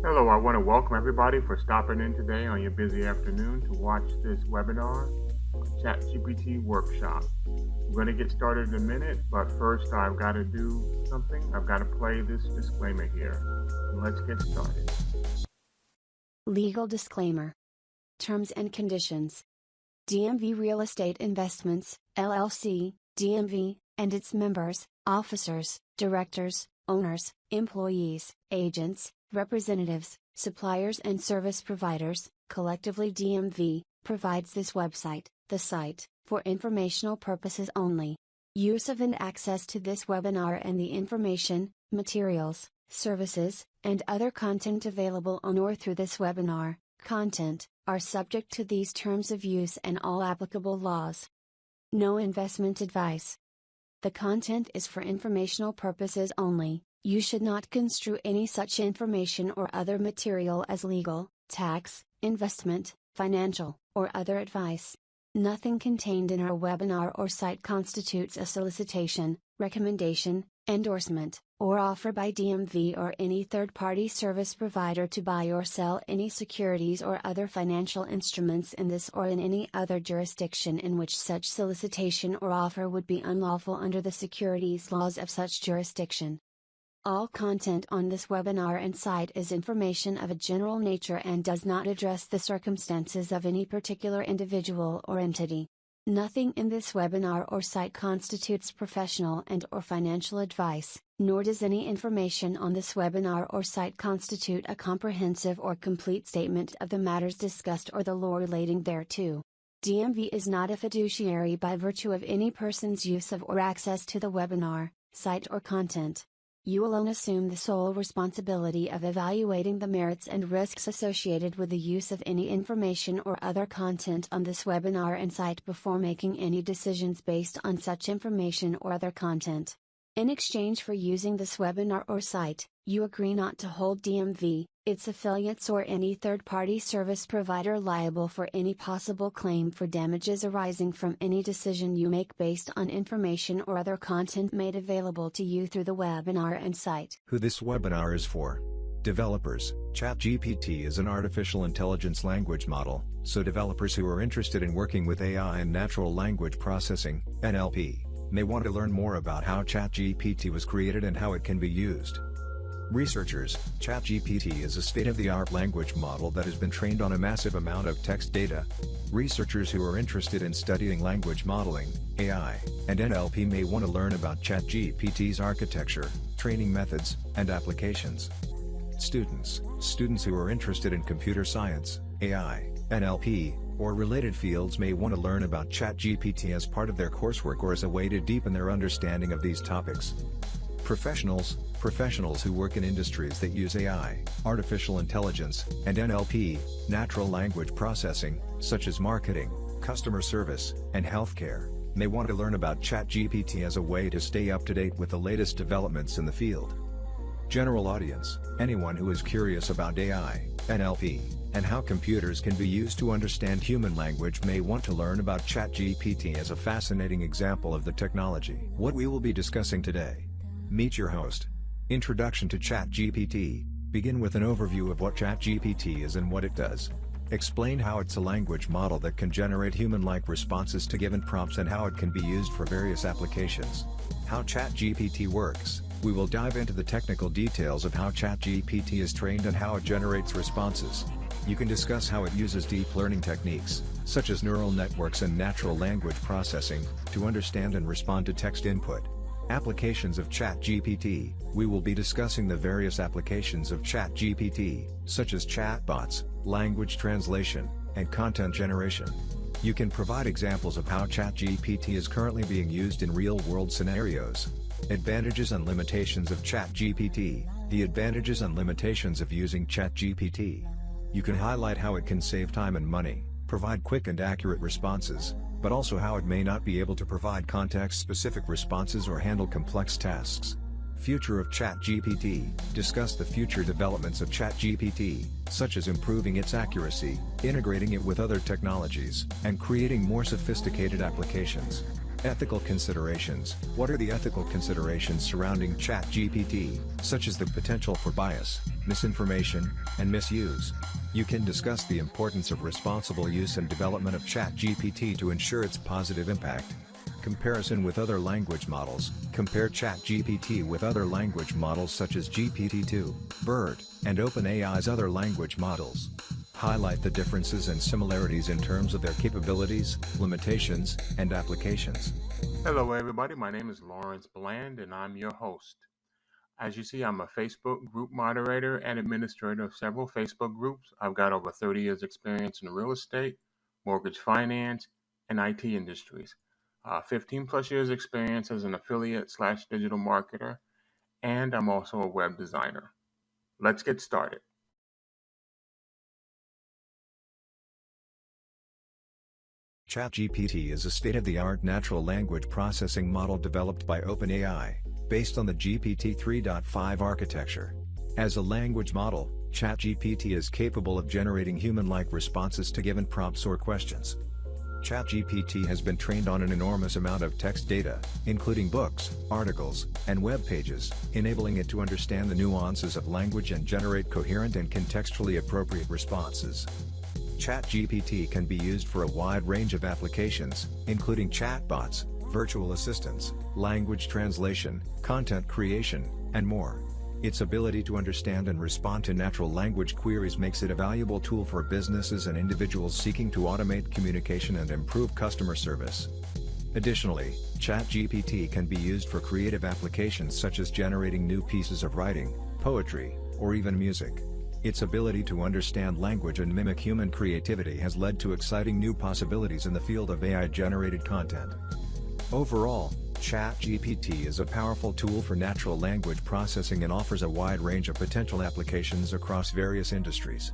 Hello, I want to welcome everybody for stopping in today on your busy afternoon to watch this webinar, ChatGPT Workshop. We're going to get started in a minute, but first I've got to do something. I've got to play this disclaimer here. And let's get started. Legal disclaimer. Terms and conditions. DMV Real Estate Investments, LLC, DMV, and its members, officers, directors, owners, employees, agents, representatives, suppliers and service providers, collectively DMV, provides this website, the site, for informational purposes only. Use of and access to this webinar and the information, materials, services, and other content available on or through this webinar, content, are subject to these terms of use and all applicable laws. No investment advice. The content is for informational purposes only. You should not construe any such information or other material as legal, tax, investment, financial, or other advice. Nothing contained in our webinar or site constitutes a solicitation, recommendation, endorsement, or offer by DMV or any third-party service provider to buy or sell any securities or other financial instruments in this or in any other jurisdiction in which such solicitation or offer would be unlawful under the securities laws of such jurisdiction. All content on this webinar and site is information of a general nature and does not address the circumstances of any particular individual or entity. Nothing in this webinar or site constitutes professional and/or financial advice, nor does any information on this webinar or site constitute a comprehensive or complete statement of the matters discussed or the law relating thereto. DMV is not a fiduciary by virtue of any person's use of or access to the webinar, site or content. You alone assume the sole responsibility of evaluating the merits and risks associated with the use of any information or other content on this webinar and site before making any decisions based on such information or other content. In exchange for using this webinar or site, you agree not to hold DMV, its affiliates or any third-party service provider liable for any possible claim for damages arising from any decision you make based on information or other content made available to you through the webinar and site. Who this webinar is for? Developers. ChatGPT is an artificial intelligence language model, so developers who are interested in working with AI and natural language processing, NLP, may want to learn more about how ChatGPT was created and how it can be used. Researchers. ChatGPT is a state-of-the-art language model that has been trained on a massive amount of text data. Researchers who are interested in studying language modeling, AI, and NLP may want to learn about ChatGPT's architecture, training methods, and applications. Students. Students who are interested in computer science, AI, NLP, or related fields may want to learn about ChatGPT as part of their coursework or as a way to deepen their understanding of these topics. Professionals. Professionals who work in industries that use AI, artificial intelligence, and NLP, natural language processing, such as marketing, customer service, and healthcare, may want to learn about ChatGPT as a way to stay up to date with the latest developments in the field. General audience. Anyone who is curious about AI, NLP, and how computers can be used to understand human language may want to learn about ChatGPT as a fascinating example of the technology. What we will be discussing today. Meet your host. Introduction to ChatGPT. Begin with an overview of what ChatGPT is and what it does. Explain how it's a language model that can generate human-like responses to given prompts and how it can be used for various applications. How ChatGPT works. We will dive into the technical details of how ChatGPT is trained and how it generates responses. You can discuss how it uses deep learning techniques, such as neural networks and natural language processing, to understand and respond to text input. Applications of ChatGPT. We will be discussing the various applications of ChatGPT, such as chatbots, language translation, and content generation. You can provide examples of how ChatGPT is currently being used in real-world scenarios. Advantages and limitations of ChatGPT. The advantages and limitations of using ChatGPT. You can highlight how it can save time and money, provide quick and accurate responses, but also how it may not be able to provide context-specific responses or handle complex tasks. Future of ChatGPT. Discuss the future developments of ChatGPT, such as improving its accuracy, integrating it with other technologies, and creating more sophisticated applications. Ethical considerations. What are the ethical considerations surrounding ChatGPT, such as the potential for bias, misinformation, and misuse? You can discuss the importance of responsible use and development of ChatGPT to ensure its positive impact. Comparison with other language models. Compare ChatGPT with other language models such as GPT-2, BERT, and OpenAI's other language models. Highlight the differences and similarities in terms of their capabilities, limitations, and applications. Hello everybody, my name is Lawrence Bland and I'm your host. As you see, I'm a Facebook group moderator and administrator of several Facebook groups. I've got over 30 years experience in real estate, mortgage finance, and IT industries. 15 plus years experience as an affiliate/digital marketer, and I'm also a web designer. Let's get started. ChatGPT is a state-of-the-art natural language processing model developed by OpenAI, based on the GPT-3.5 architecture. As a language model, ChatGPT is capable of generating human-like responses to given prompts or questions. ChatGPT has been trained on an enormous amount of text data, including books, articles, and web pages, enabling it to understand the nuances of language and generate coherent and contextually appropriate responses. ChatGPT can be used for a wide range of applications, including chatbots, virtual assistants, language translation, content creation, and more. Its ability to understand and respond to natural language queries makes it a valuable tool for businesses and individuals seeking to automate communication and improve customer service. Additionally, ChatGPT can be used for creative applications such as generating new pieces of writing, poetry, or even music. Its ability to understand language and mimic human creativity has led to exciting new possibilities in the field of AI-generated content. Overall, ChatGPT is a powerful tool for natural language processing and offers a wide range of potential applications across various industries.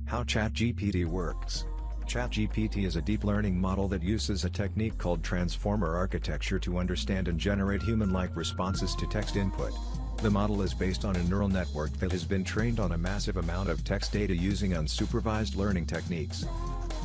How ChatGPT works. ChatGPT is a deep learning model that uses a technique called transformer architecture to understand and generate human-like responses to text input. The model is based on a neural network that has been trained on a massive amount of text data using unsupervised learning techniques.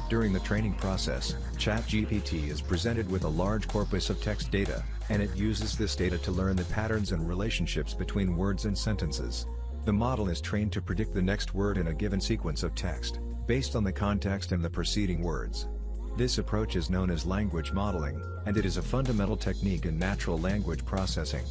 During the training process, ChatGPT is presented with a large corpus of text data, and it uses this data to learn the patterns and relationships between words and sentences. The model is trained to predict the next word in a given sequence of text, based on the context and the preceding words. This approach is known as language modeling, and it is a fundamental technique in natural language processing.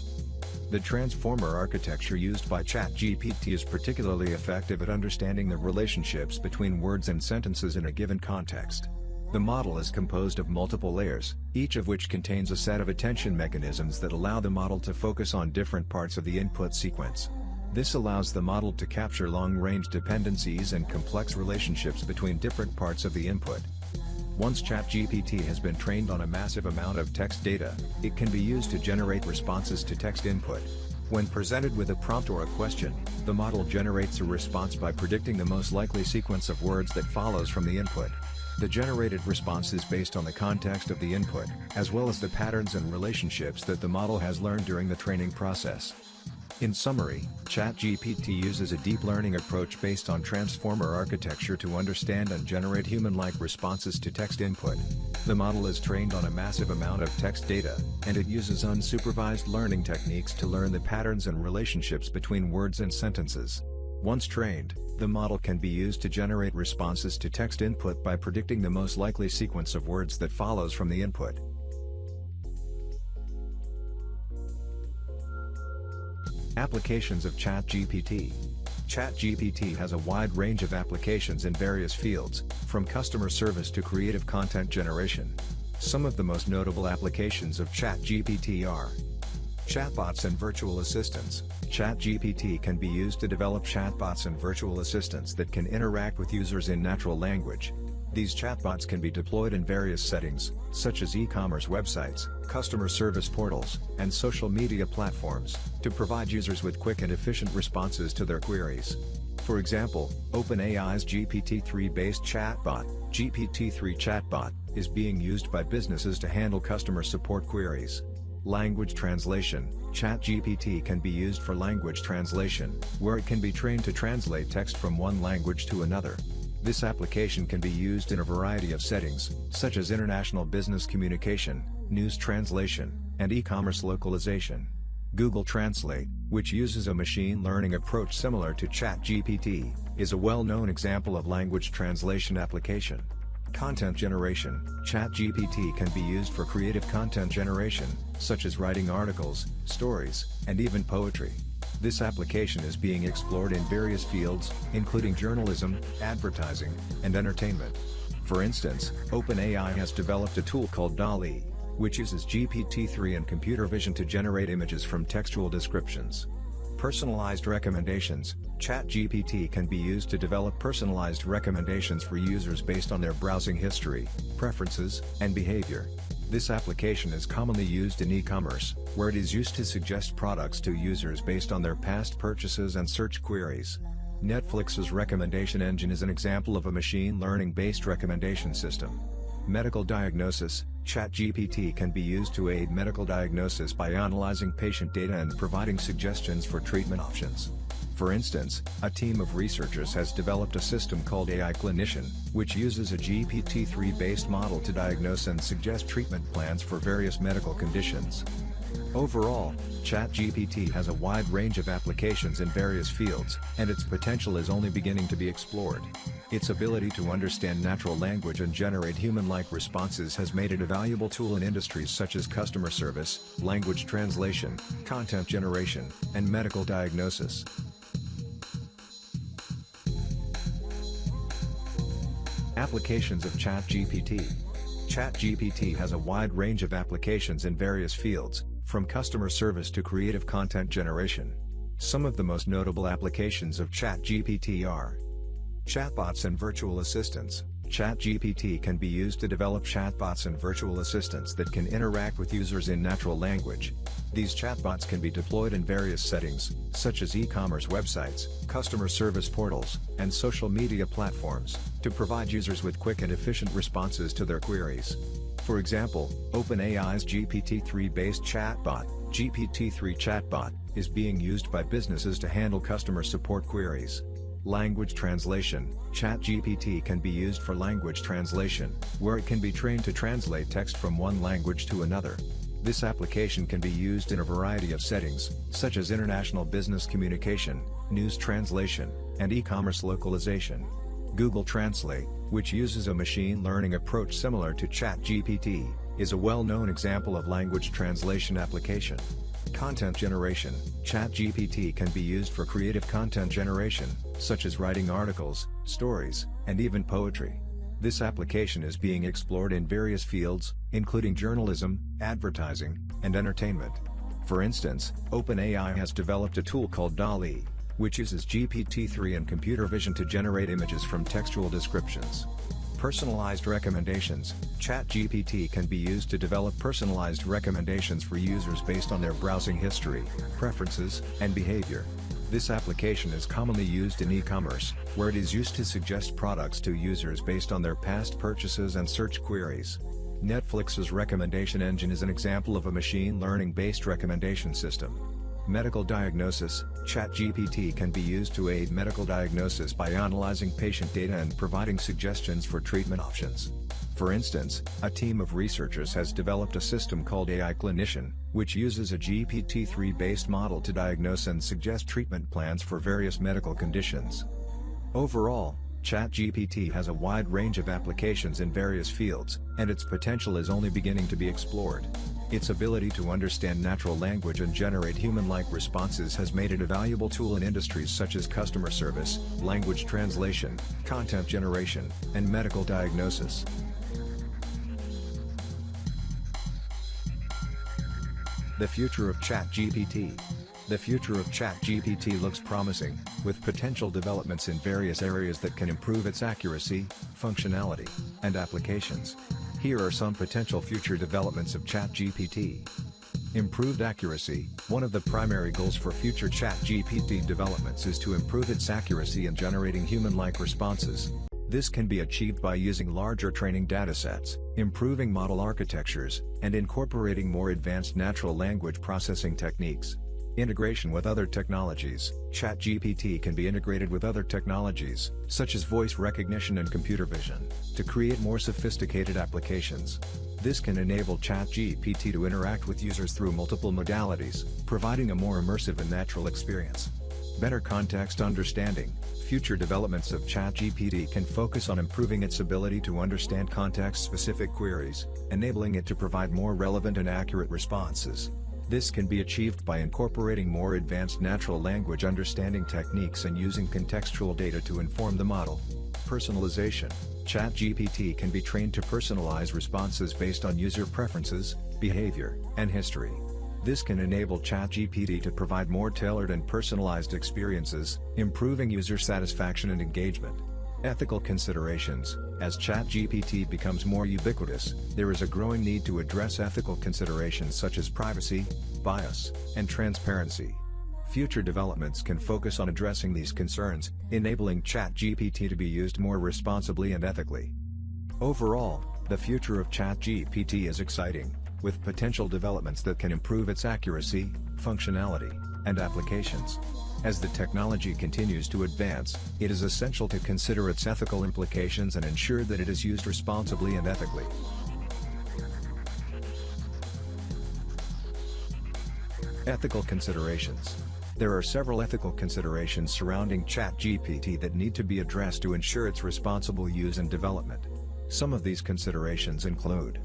The transformer architecture used by ChatGPT is particularly effective at understanding the relationships between words and sentences in a given context. The model is composed of multiple layers, each of which contains a set of attention mechanisms that allow the model to focus on different parts of the input sequence. This allows the model to capture long-range dependencies and complex relationships between different parts of the input. Once ChatGPT has been trained on a massive amount of text data, it can be used to generate responses to text input. When presented with a prompt or a question, the model generates a response by predicting the most likely sequence of words that follows from the input. The generated response is based on the context of the input, as well as the patterns and relationships that the model has learned during the training process. In summary, ChatGPT uses a deep learning approach based on transformer architecture to understand and generate human-like responses to text input. The model is trained on a massive amount of text data, and it uses unsupervised learning techniques to learn the patterns and relationships between words and sentences. Once trained, the model can be used to generate responses to text input by predicting the most likely sequence of words that follows from the input. Applications of ChatGPT. ChatGPT has a wide range of applications in various fields, from customer service to creative content generation. Some of the most notable applications of ChatGPT are chatbots and virtual assistants. ChatGPT can be used to develop chatbots and virtual assistants that can interact with users in natural language. These chatbots can be deployed in various settings, such as e-commerce websites, customer service portals, and social media platforms, to provide users with quick and efficient responses to their queries. For example, OpenAI's GPT-3-based chatbot, GPT-3 Chatbot, is being used by businesses to handle customer support queries. Language translation. ChatGPT can be used for language translation, where it can be trained to translate text from one language to another. This application can be used in a variety of settings, such as international business communication, news translation, and e-commerce localization. Google Translate, which uses a machine learning approach similar to ChatGPT, is a well-known example of language translation application. Content generation. ChatGPT can be used for creative content generation, such as writing articles, stories, and even poetry. This application is being explored in various fields, including journalism, advertising, and entertainment. For instance, OpenAI has developed a tool called DALL-E, which uses GPT-3 and computer vision to generate images from textual descriptions. Personalized recommendations. ChatGPT can be used to develop personalized recommendations for users based on their browsing history, preferences, and behavior. This application is commonly used in e-commerce, where it is used to suggest products to users based on their past purchases and search queries. Netflix's recommendation engine is an example of a machine learning-based recommendation system. Medical diagnosis. ChatGPT can be used to aid medical diagnosis by analyzing patient data and providing suggestions for treatment options. For instance, a team of researchers has developed a system called AI Clinician, which uses a GPT-3-based model to diagnose and suggest treatment plans for various medical conditions. Overall, ChatGPT has a wide range of applications in various fields, and its potential is only beginning to be explored. Its ability to understand natural language and generate human-like responses has made it a valuable tool in industries such as customer service, language translation, content generation, and medical diagnosis. Applications of ChatGPT. ChatGPT has a wide range of applications in various fields, from customer service to creative content generation. Some of the most notable applications of ChatGPT are chatbots and virtual assistants. ChatGPT can be used to develop chatbots and virtual assistants that can interact with users in natural language. These chatbots can be deployed in various settings, such as e-commerce websites, customer service portals, and social media platforms, to provide users with quick and efficient responses to their queries. For example, OpenAI's GPT-3-based chatbot, GPT-3 Chatbot, is being used by businesses to handle customer support queries. Language translation. ChatGPT can be used for language translation, where it can be trained to translate text from one language to another. This application can be used in a variety of settings, such as international business communication, news translation, and e-commerce localization. Google Translate, which uses a machine learning approach similar to ChatGPT, is a well-known example of language translation application. Content generation. ChatGPT can be used for creative content generation, such as writing articles, stories, and even poetry. This application is being explored in various fields, including journalism, advertising, and entertainment. For instance, OpenAI has developed a tool called DALL-E, which uses GPT-3 and computer vision to generate images from textual descriptions. Personalized recommendations. ChatGPT can be used to develop personalized recommendations for users based on their browsing history, preferences, and behavior. This application is commonly used in e-commerce, where it is used to suggest products to users based on their past purchases and search queries. Netflix's recommendation engine is an example of a machine learning-based recommendation system. Medical diagnosis. ChatGPT can be used to aid medical diagnosis by analyzing patient data and providing suggestions for treatment options. For instance, a team of researchers has developed a system called AI Clinician, which uses a GPT-3-based model to diagnose and suggest treatment plans for various medical conditions. Overall, ChatGPT has a wide range of applications in various fields, and its potential is only beginning to be explored. Its ability to understand natural language and generate human-like responses has made it a valuable tool in industries such as customer service, language translation, content generation, and medical diagnosis. The future of ChatGPT. The future of ChatGPT looks promising, with potential developments in various areas that can improve its accuracy, functionality, and applications. Here are some potential future developments of ChatGPT. Improved accuracy. One of the primary goals for future ChatGPT developments is to improve its accuracy in generating human-like responses. This can be achieved by using larger training datasets, improving model architectures, and incorporating more advanced natural language processing techniques. Integration with other technologies. ChatGPT can be integrated with other technologies, such as voice recognition and computer vision, to create more sophisticated applications. This can enable ChatGPT to interact with users through multiple modalities, providing a more immersive and natural experience. Better context understanding. Future developments of ChatGPT can focus on improving its ability to understand context-specific queries, enabling it to provide more relevant and accurate responses. This can be achieved by incorporating more advanced natural language understanding techniques and using contextual data to inform the model. Personalization. ChatGPT can be trained to personalize responses based on user preferences, behavior, and history. This can enable ChatGPT to provide more tailored and personalized experiences, improving user satisfaction and engagement. Ethical considerations. As ChatGPT becomes more ubiquitous, there is a growing need to address ethical considerations such as privacy, bias, and transparency. Future developments can focus on addressing these concerns, enabling ChatGPT to be used more responsibly and ethically. Overall, the future of ChatGPT is exciting, with potential developments that can improve its accuracy, functionality, and applications. As the technology continues to advance, it is essential to consider its ethical implications and ensure that it is used responsibly and ethically. Ethical considerations. There are several ethical considerations surrounding ChatGPT that need to be addressed to ensure its responsible use and development. Some of these considerations include: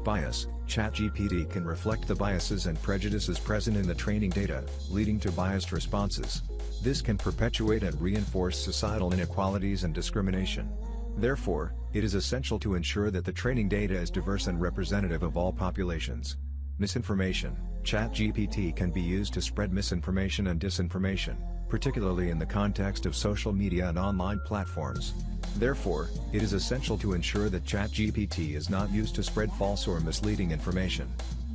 bias. ChatGPT can reflect the biases and prejudices present in the training data, leading to biased responses. This can perpetuate and reinforce societal inequalities and discrimination. Therefore, it is essential to ensure that the training data is diverse and representative of all populations. Misinformation. ChatGPT can be used to spread misinformation and disinformation, particularly in the context of social media and online platforms. Therefore, it is essential to ensure that ChatGPT is not used to spread false or misleading information.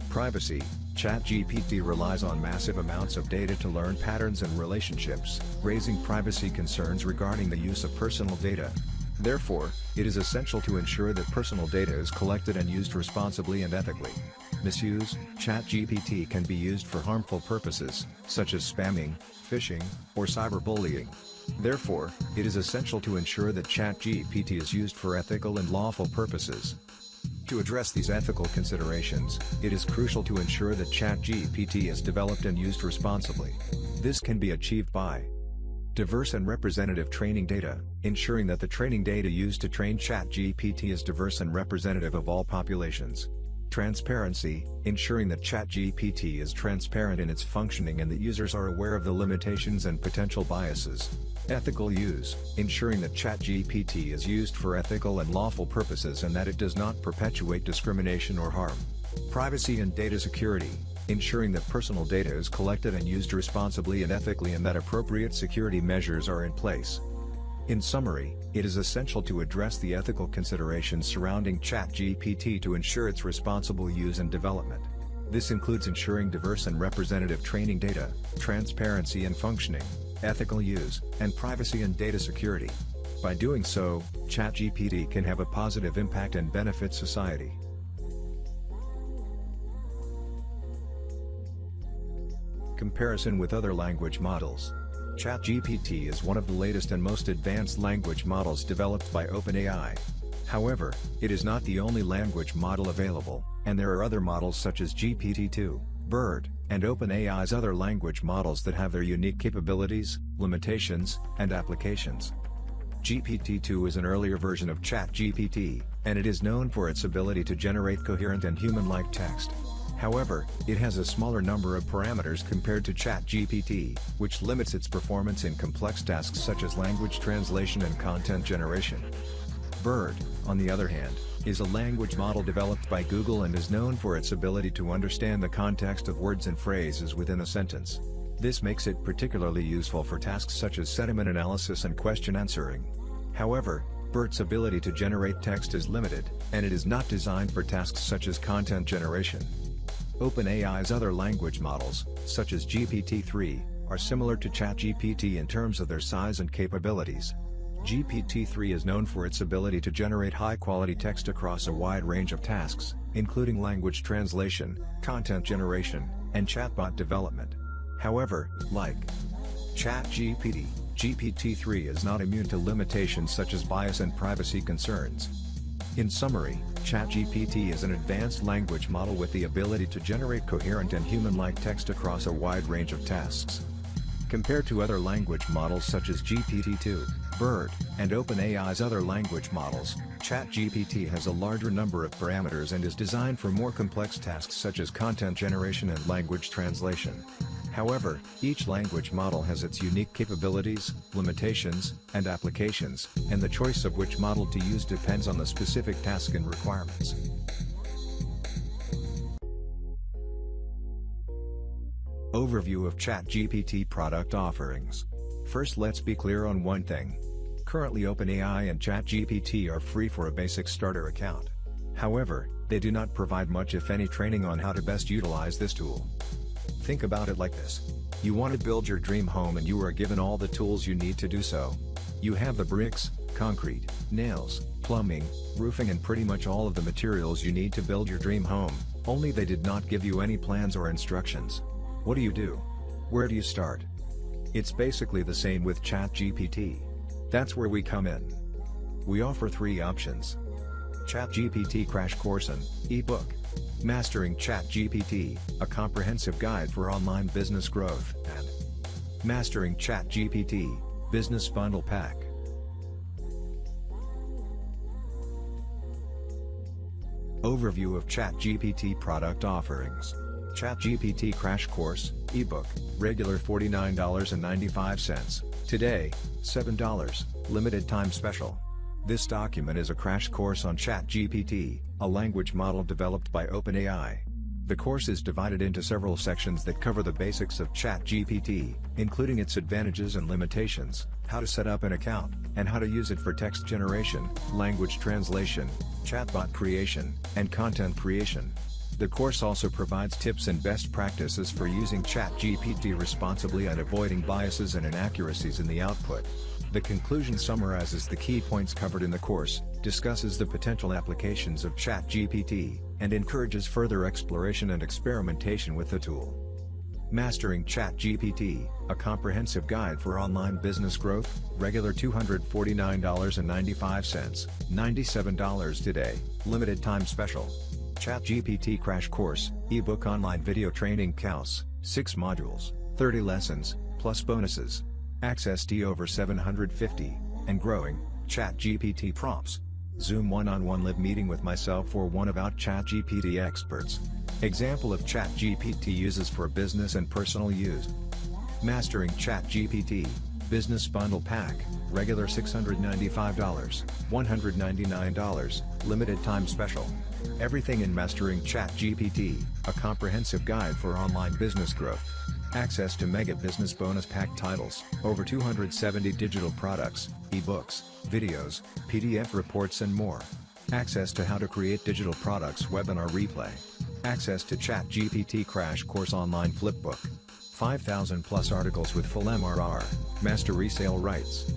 Privacy. ChatGPT relies on massive amounts of data to learn patterns and relationships, raising privacy concerns regarding the use of personal data. Therefore, it is essential to ensure that personal data is collected and used responsibly and ethically. Misuse. ChatGPT can be used for harmful purposes, such as spamming, phishing, or cyberbullying. Therefore, it is essential to ensure that ChatGPT is used for ethical and lawful purposes. To address these ethical considerations, it is crucial to ensure that ChatGPT is developed and used responsibly. This can be achieved by diverse and representative training data, ensuring that the training data used to train ChatGPT is diverse and representative of all populations. Transparency, ensuring that ChatGPT is transparent in its functioning and that users are aware of the limitations and potential biases. Ethical use, ensuring that ChatGPT is used for ethical and lawful purposes and that it does not perpetuate discrimination or harm. Privacy and data security, ensuring that personal data is collected and used responsibly and ethically and that appropriate security measures are in place. In summary, it is essential to address the ethical considerations surrounding ChatGPT to ensure its responsible use and development. This includes ensuring diverse and representative training data, transparency and functioning, ethical use, and privacy and data security. By doing so, ChatGPT can have a positive impact and benefit society. Comparison with other language models. ChatGPT is one of the latest and most advanced language models developed by OpenAI. However, it is not the only language model available, and there are other models such as GPT-2, BERT, and OpenAI's other language models that have their unique capabilities, limitations, and applications. GPT-2 is an earlier version of ChatGPT, and it is known for its ability to generate coherent and human-like text. However, it has a smaller number of parameters compared to ChatGPT, which limits its performance in complex tasks such as language translation and content generation. BERT, on the other hand, is a language model developed by Google and is known for its ability to understand the context of words and phrases within a sentence. This makes it particularly useful for tasks such as sentiment analysis and question answering. However, BERT's ability to generate text is limited, and it is not designed for tasks such as content generation. OpenAI's other language models, such as GPT-3, are similar to ChatGPT in terms of their size and capabilities. GPT-3 is known for its ability to generate high-quality text across a wide range of tasks, including language translation, content generation, and chatbot development. However, like ChatGPT, GPT-3 is not immune to limitations such as bias and privacy concerns. In summary, ChatGPT is an advanced language model with the ability to generate coherent and human-like text across a wide range of tasks. Compared to other language models such as GPT-2, BERT, and OpenAI's other language models, ChatGPT has a larger number of parameters and is designed for more complex tasks such as content generation and language translation. However, each language model has its unique capabilities, limitations, and applications, and the choice of which model to use depends on the specific task and requirements. Overview of ChatGPT product offerings. First, let's be clear on one thing. Currently, OpenAI and ChatGPT are free for a basic starter account. However, they do not provide much if any training on how to best utilize this tool. Think about it like this. You want to build your dream home and you are given all the tools you need to do so. You have the bricks, concrete, nails, plumbing, roofing and pretty much all of the materials you need to build your dream home, only they did not give you any plans or instructions. What do? Where do you start? It's basically the same with ChatGPT. That's where we come in. We offer 3 options. ChatGPT Crash Course and Ebook. Mastering ChatGPT, a comprehensive guide for online business growth, and Mastering ChatGPT, Business Bundle Pack. Overview of ChatGPT product offerings. ChatGPT Crash Course, Ebook, regular $49.95. Today, $7, limited time special. This document is a crash course on ChatGPT, a language model developed by OpenAI. The course is divided into several sections that cover the basics of ChatGPT, including its advantages and limitations, how to set up an account, and how to use it for text generation, language translation, chatbot creation, and content creation. The course also provides tips and best practices for using ChatGPT responsibly and avoiding biases and inaccuracies in the output. The conclusion summarizes the key points covered in the course, discusses the potential applications of ChatGPT, and encourages further exploration and experimentation with the tool. Mastering ChatGPT, a comprehensive guide for online business growth, regular $249.95, $97 today, limited time special. ChatGPT Crash Course, Ebook online video training course, 6 modules, 30 lessons, plus bonuses. Access to over 750, and growing, ChatGPT prompts. Zoom one-on-one live meeting with myself or one of our ChatGPT experts. Example of ChatGPT uses for business and personal use. Mastering ChatGPT, Business Bundle Pack, regular $695, $199, limited time special. Everything in Mastering ChatGPT, a comprehensive guide for online business growth. Access to Mega Business Bonus Pack titles, over 270 digital products, ebooks, videos, PDF reports and more. Access to How to Create Digital Products webinar replay. Access to ChatGPT Crash Course online flipbook. 5,000 plus articles with full MRR, master resale rights.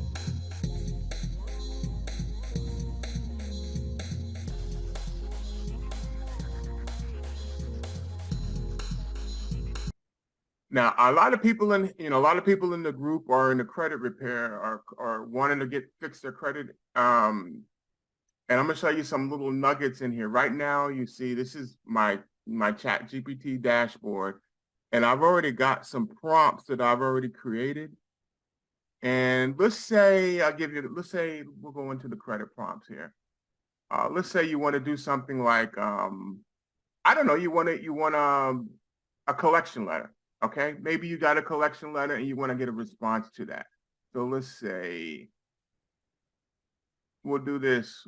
Now, a lot of people in the group are in the credit repair are wanting to fix their credit. And I'm gonna show you some little nuggets in here. Right now, you see this is my ChatGPT dashboard, and I've already got some prompts that I've already created. And let's say we'll go into the credit prompts here. Let's say you want to do something like I don't know, you want a collection letter. Okay, maybe you got a collection letter and you want to get a response to that. So let's say we'll do this.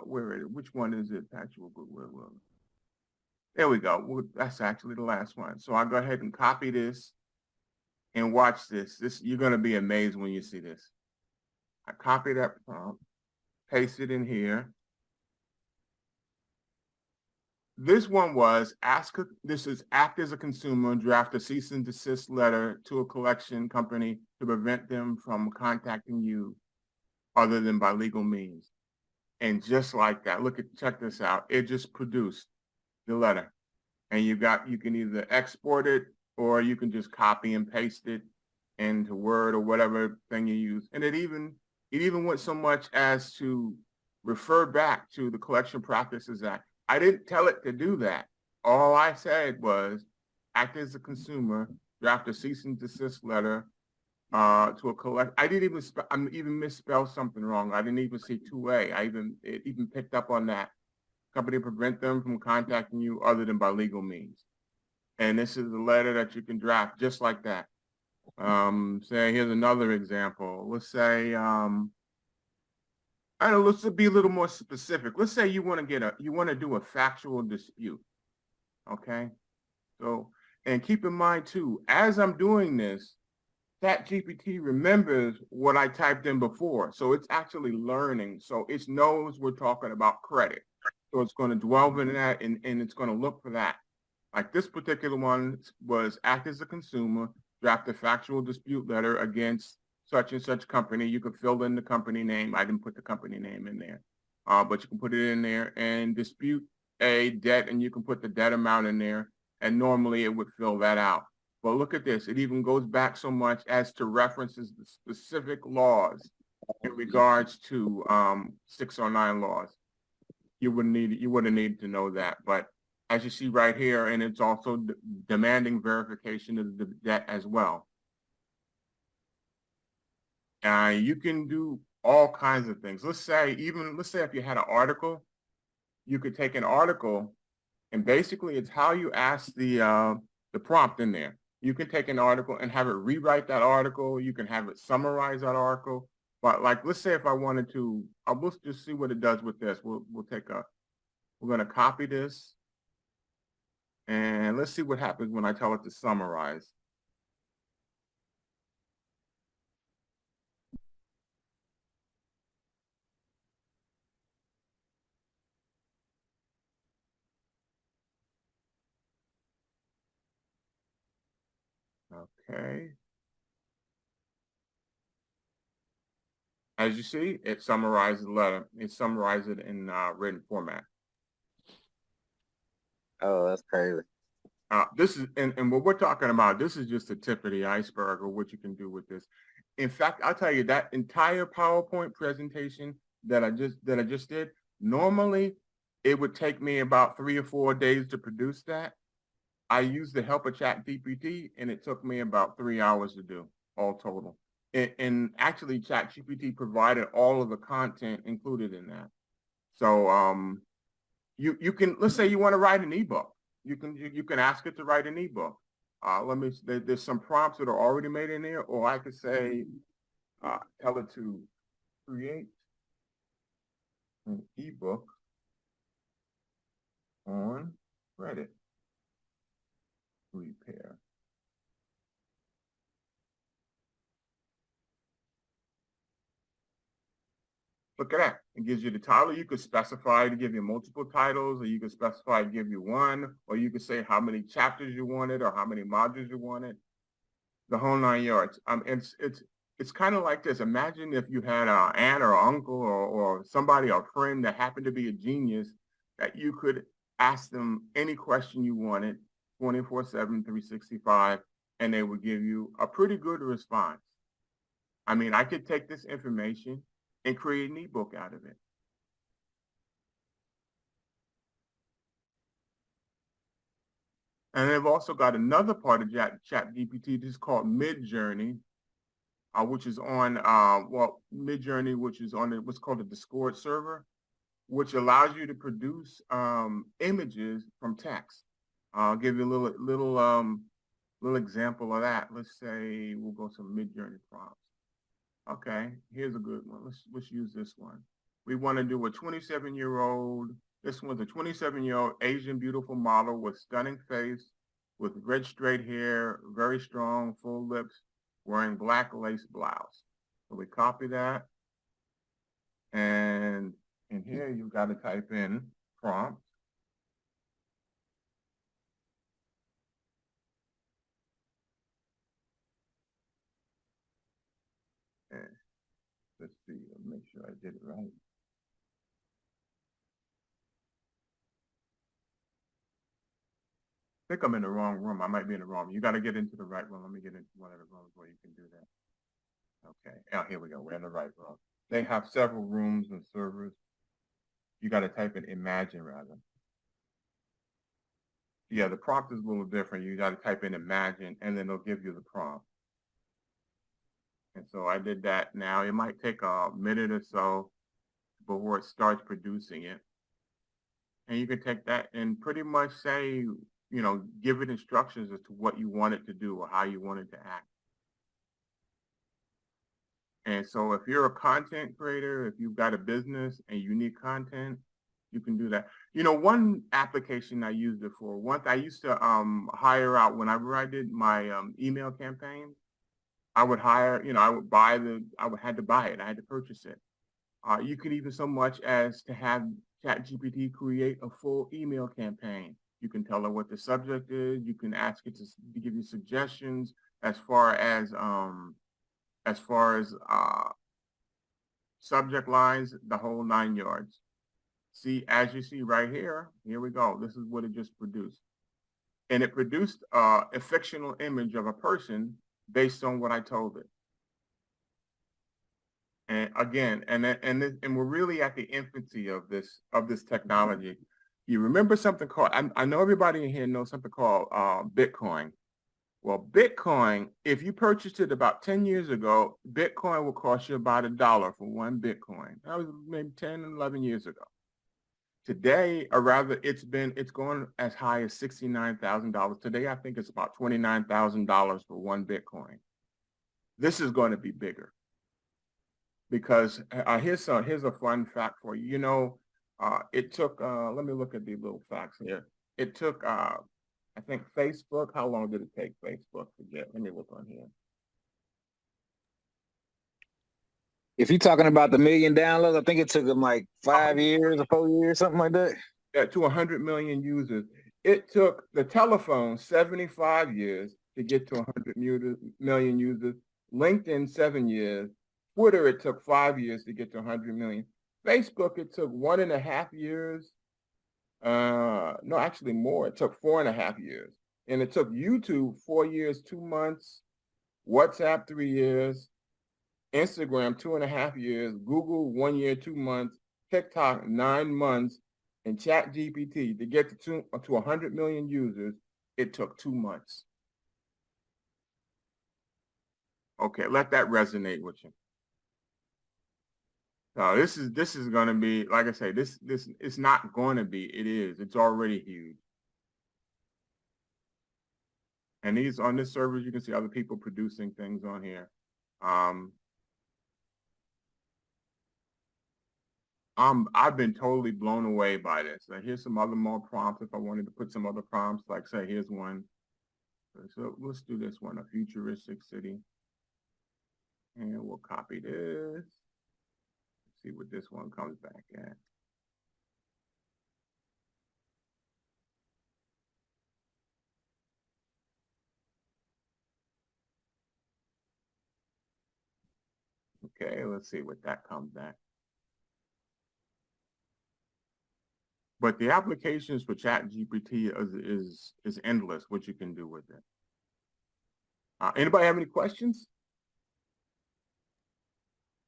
Which one is it? Actual Goodwill. There we go. That's actually the last one. So I'll go ahead and copy this and watch this. You're going to be amazed when you see this. I copy that prompt, paste it in here. This one was act as a consumer and draft a cease and desist letter to a collection company to prevent them from contacting you other than by legal means. And just like that, check this out. It just produced the letter. And you can either export it or you can just copy and paste it into Word or whatever thing you use. And it even went so much as to refer back to the Collection Practices Act. I didn't tell it to do that. All I said was act as a consumer, draft a cease and desist letter to a collect. I didn't even I even misspelled something wrong. I didn't even see 2A. It even picked up on that. Company prevent them from contacting you other than by legal means. And this is a letter that you can draft just like that. Say here's another example. Let's say I don't know, let's be a little more specific. Let's say you want to do a factual dispute. Okay. So, and keep in mind too, as I'm doing this, ChatGPT remembers what I typed in before. So it's actually learning. So it knows we're talking about credit. So it's going to dwell in that and it's going to look for that. Like this particular one was act as a consumer, draft a factual dispute letter against such and such company. You could fill in the company name. I didn't put the company name in there, but you can put it in there and dispute a debt, and you can put the debt amount in there. And normally it would fill that out. But look at this. It even goes back so much as to references the specific laws in regards to 609 laws. You wouldn't need to know that. But as you see right here, and it's also demanding verification of the debt as well. You can do all kinds of things. Let's say if you had an article, you could take an article, and basically it's how you ask the prompt in there. You can take an article and have it rewrite that article. You can have it summarize that article. But like, let's say if I wanted to, we'll just see what it does with this. We're going to copy this. And let's see what happens when I tell it to summarize. Okay. As you see, it summarizes the letter. It summarizes it in written format. Oh, that's crazy. This is, and what we're talking about, this is just the tip of the iceberg of what you can do with this. In fact, I'll tell you that entire PowerPoint presentation that I just did, normally it would take me about 3 or 4 days to produce that. I used the help of ChatGPT, and it took me about 3 hours to do, all total. And actually, ChatGPT provided all of the content included in that. So you can, let's say you want to write an ebook. You can ask it to write an ebook. There's some prompts that are already made in there, or I could say, tell it to create an ebook on credit repair. Look at that. It gives you the title. You could specify to give you multiple titles, or you could specify to give you one, or you could say how many chapters you wanted or how many modules you wanted. The whole 9 yards. It's kind of like this. Imagine if you had an aunt or uncle or somebody, or a friend that happened to be a genius, that you could ask them any question you wanted 24/7, 365, and they would give you a pretty good response. I mean, I could take this information and create an ebook out of it. And they've also got another part of ChatGPT. This is called Midjourney, which is on Midjourney, which is on what's called a Discord server, which allows you to produce images from text. I'll give you a little example of that. Let's say we'll go to Midjourney prompts. Okay, here's a good one. Let's use this one. We want to do a 27-year-old. This one's a 27-year-old Asian beautiful model with stunning face, with red straight hair, very strong, full lips, wearing black lace blouse. So we copy that. And in here, you've got to type in prompt. And let's see, make sure I did it right. think I'm in the wrong room. I might be in the wrong room. You got to get into the right room. Let me get into one of the rooms where you can do that. Okay. Oh, here we go. We're in the right room. They have several rooms and servers. You got to type in imagine rather. Yeah, the prompt is a little different. You got to type in imagine, and then they'll give you the prompt. And so I did that now. It might take a minute or so before it starts producing it. And you can take that and pretty much say, give it instructions as to what you want it to do or how you want it to act. And so if you're a content creator, if you've got a business and you need content, you can do that. One application I used it for, once I used to hire out whenever I did my email campaign, I would hire, I would had to buy it. I had to purchase it. You could even so much as to have ChatGPT create a full email campaign. You can tell it what the subject is. You can ask it to give you suggestions as far as subject lines, the whole 9 yards. See, as you see right here we go. This is what it just produced. And it produced a fictional image of a person based on what I told it. And again, and we're really at the infancy of this technology. You remember something called, I know everybody in here knows something called Bitcoin. Well, Bitcoin, if you purchased it about 10 years ago, Bitcoin will cost you about $1 for one Bitcoin. That was maybe 10, 11 years ago. Today, or rather, it's going as high as $69,000. Today, I think it's about $29,000 for one Bitcoin. This is going to be bigger. Because here's a fun fact for you. It took, let me look at these little facts here. It took, I think Facebook, how long did it take Facebook to get? Let me look on here. If you're talking about the million downloads, I think it took them like 5 years or 4 years, something like that. Yeah, to 100 million users. It took the telephone 75 years to get to 100 million users. LinkedIn, 7 years. Twitter, it took 5 years to get to 100 million. Facebook, it took 1.5 years. No, actually more. It took 4.5 years. And it took YouTube 4 years, 2 months. WhatsApp, 3 years. Instagram, 2.5 years. Google, 1 year, 2 months. TikTok, 9 months. And ChatGPT, to get to 100 million users, it took 2 months. Okay, let that resonate with you. No, this is going to be, like I say, this it's not going to be. It is. It's already huge. And these on this server, you can see other people producing things on here. I've been totally blown away by this. Here's some other more prompts. If I wanted to put some other prompts, like say, here's one. So let's do this one, a futuristic city. And we'll copy this. See what this one comes back at. Okay, let's see what that comes back. But the applications for ChatGPT is endless. What you can do with it. Anybody have any questions?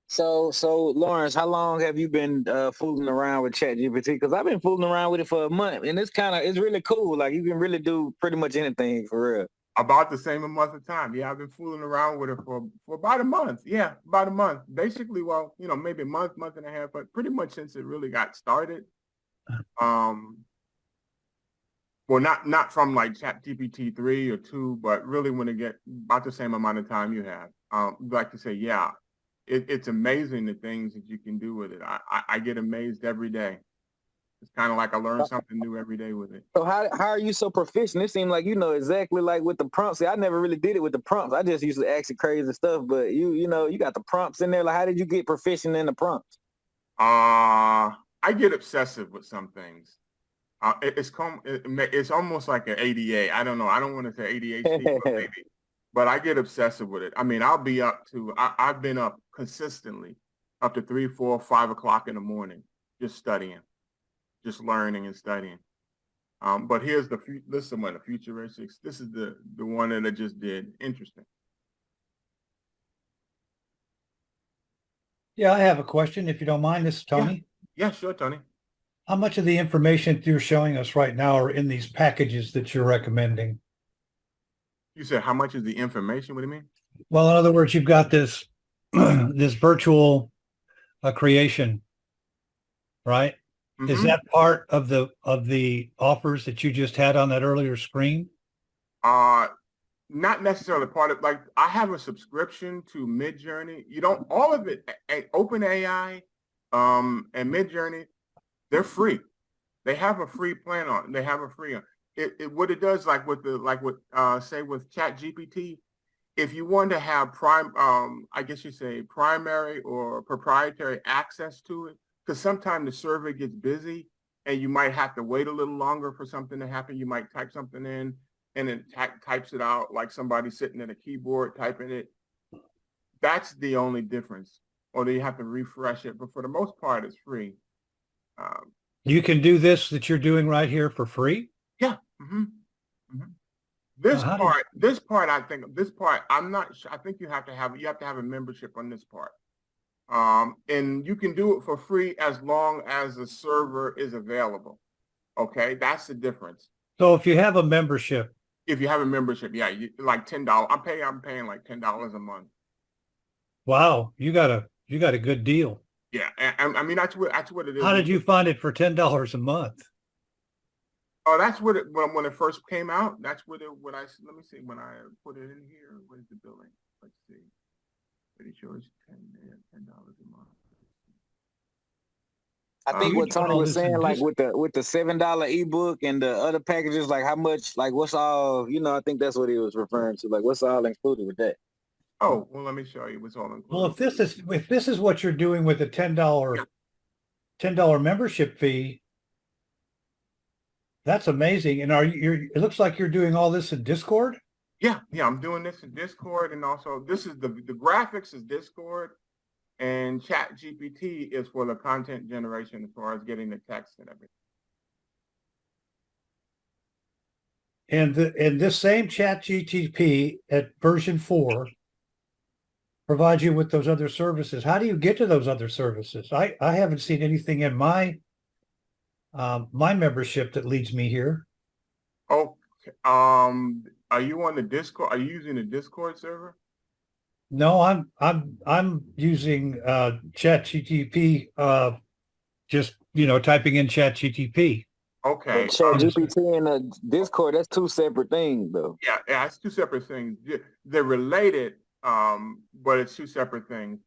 So Lawrence, how long have you been fooling around with ChatGPT? Because I've been fooling around with it for a month, and it's really cool. Like you can really do pretty much anything for real. About the same amount of time. Yeah, I've been fooling around with it for about a month. Yeah, about a month. Basically, well, maybe a month and a half, but pretty much since it really got started. Well, not from like ChatGPT 3 or 2, but really when it get about the same amount of time you have. Like to say, yeah, it's amazing the things that you can do with it. I get amazed every day. It's kind of like I learn something new every day with it. So how are you so proficient? It seems like you know exactly like with the prompts. See, I never really did it with the prompts. I just used to ask it crazy stuff. But you got the prompts in there. Like, how did you get proficient in the prompts? I get obsessive with some things. It's almost like an ADA. I don't know. I don't want to say ADHD, but maybe. But I get obsessive with it. I mean, I'll be up to. I've been up consistently up to 3, 4, 5 o'clock in the morning, just studying, just learning and studying. But here's this is one of the futuristics. This is the one that I just did. Interesting. Yeah, I have a question, if you don't mind. This is Tony. Yeah, sure, Tony. How much of the information you're showing us right now are in these packages that you're recommending? You said how much is the information? What do you mean? Well, in other words, you've got this this virtual creation, right? Mm-hmm. Is that part of the offers that you just had on that earlier screen? Not necessarily part of, like, I have a subscription to Midjourney. You don't, all of it, OpenAI, and Midjourney, they're free. They have a free plan on. They have a free on. What it does, like with say with ChatGPT, if you want to have I guess you say primary or proprietary access to it, because sometimes the server gets busy and you might have to wait a little longer for something to happen. You might type something in and it types it out like somebody sitting at a keyboard typing it. That's the only difference. Or you have to refresh it. But for the most part, it's free. You can do this that you're doing right here for free? Yeah. Mm-hmm. Mm-hmm. This part, I'm not sure. I think you have to have a membership on this part. And you can do it for free as long as the server is available. Okay, that's the difference. So if you have a membership, yeah, like $10. I'm paying like $10 a month. Wow, you got a good deal. Yeah, and I mean that's what it is. How did you find it for $10 a month? Oh, that's what when it first came out. That's let me see, when I put it in here. What is the billing? Let's see. Pretty sure it's $10 a month. I think what Tony was saying, like with the $7 ebook and the other packages, like how much, like what's all, I think that's what he was referring to. Like what's all included with that? Oh, well, let me show you what's all included. Well, if this is what you're doing with the $10 membership fee, that's amazing. And it looks like you're doing all this in Discord? Yeah, I'm doing this in Discord, and also this is the graphics is Discord, and ChatGPT is for the content generation as far as getting the text and everything. And this same ChatGPT at version 4 provides you with those other services. How do you get to those other services? I haven't seen anything in my membership that leads me here. Oh, are you on the Discord? Are you using the Discord server? No, I'm using ChatGPT. Just typing in ChatGPT. Okay. ChatGPT and the Discord, that's two separate things, though. Yeah, it's two separate things. They're related, but it's two separate things.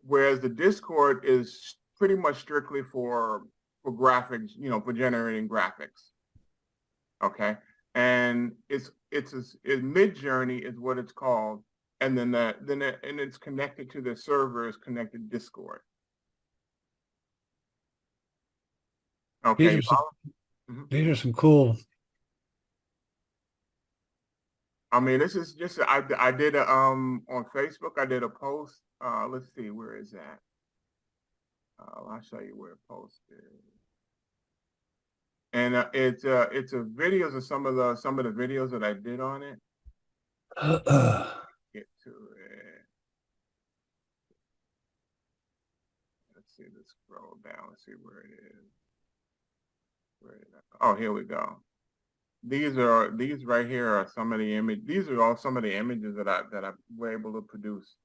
Whereas the Discord is pretty much strictly for graphics, for generating graphics. Okay, and it's Midjourney is what it's called, and then it's connected to the server is connected to Discord. Okay. These are some cool. I mean, this is just I did on Facebook. I did a post. Let's see, where is that? I'll show you where it posted. And it's a videos of some of the videos that I did on it. Get to it. Let's see. Let's scroll down and see where it is. Oh, here we go. These right here are some of the images. These are all some of the images that I were able to produce.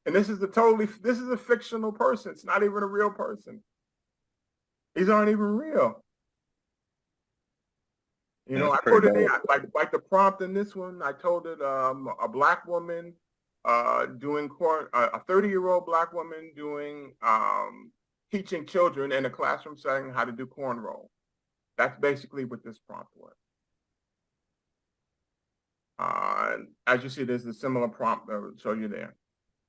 And this is a fictional person. It's not even a real person. These aren't even real. I put it in like the prompt in this one. I told it a black woman doing corn, a 30-year-old black woman doing teaching children in a classroom setting how to do cornrow. That's basically what this prompt was. As you see, there's a similar prompt that will show you there.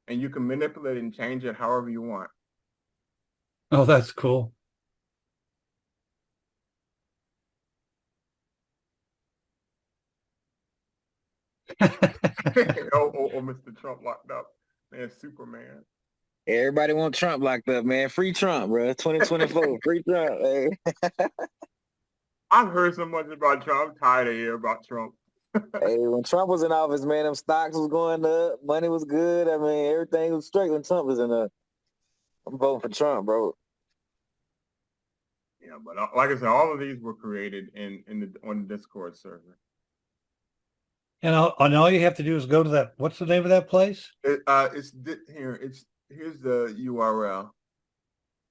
And you can manipulate it and change it however you want. Oh, that's cool. oh, Mr. Trump locked up. Man, Superman. Everybody want Trump locked up, man. Free Trump, bro. 2024, free Trump. Hey. I've heard so much about Trump. I'm tired of hearing about Trump. Hey, when Trump was in office, man, them stocks was going up, money was good. I mean, everything was straight when Trump was in there. I'm voting for Trump, bro. Yeah, but like I said, all of these were created on the Discord server. And all you have to do is go to that. What's the name of that place? Here's the URL.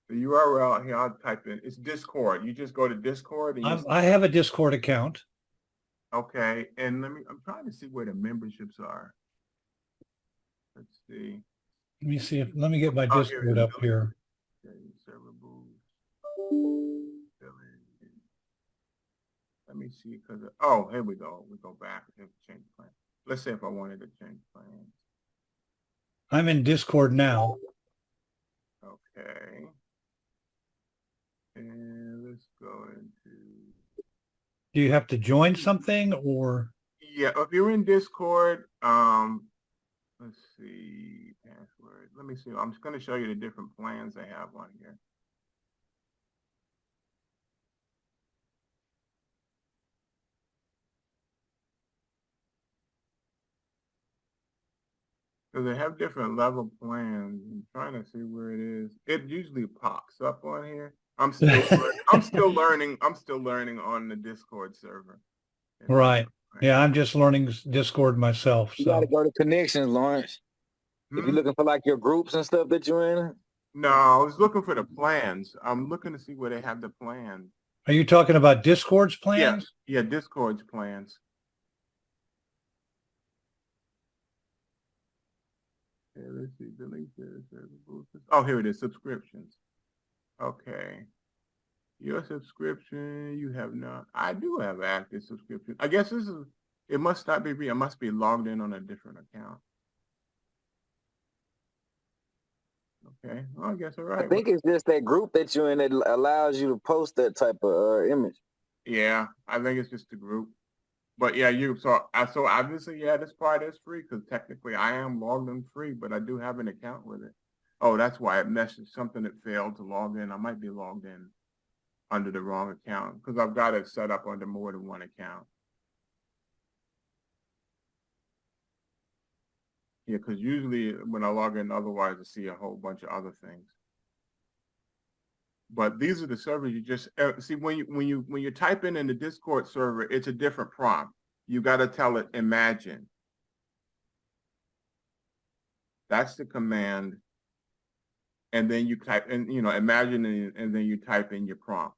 The URL here, I'll type in. It's Discord. You just go to Discord and I have a Discord account. okay, and I'm trying to see where the memberships are. Let's see. Let me get my Discord up here. Okay, server boost. Let me see, because here we go. We go back and change plan. Let's say if I wanted to change plans. I'm in Discord now. Okay. And let's go into. Do you have to join something or? Yeah, if you're in Discord, let's see, password. Let me see. I'm just going to show you the different plans they have on here. So they have different level plans. I'm trying to see where it is. It usually pops up on here. I'm still learning. I'm still learning on the Discord server. Right. Yeah, I'm just learning Discord myself. You So got to go to connections, Lawrence. If you're looking for like your groups and stuff that you're in. No, I was looking for the plans. I'm looking to see where they have the plans. Are you talking about Discord's plans? Yeah, Discord's plans. Okay, let's see. The link there. Oh, here it is. Subscriptions. Okay. Your subscription, you have not. I do have active subscription. I guess it must not be I must be logged in on a different account. Okay, well, I guess all right. I think it's just that group that you're in that allows you to post that type of image. Yeah, I think it's just a group. But yeah, so obviously, yeah, this part is free because technically I am logged in free, but I do have an account with it. Oh, that's why it messaged something that failed to log in. I might be logged in under the wrong account because I've got it set up under more than one account. Yeah, because usually when I log in, otherwise I see a whole bunch of other things. But these are the servers you just see when you type in the Discord server, it's a different prompt. You got to tell it imagine. That's the command, and then you type in imagine, and then you type in your prompt,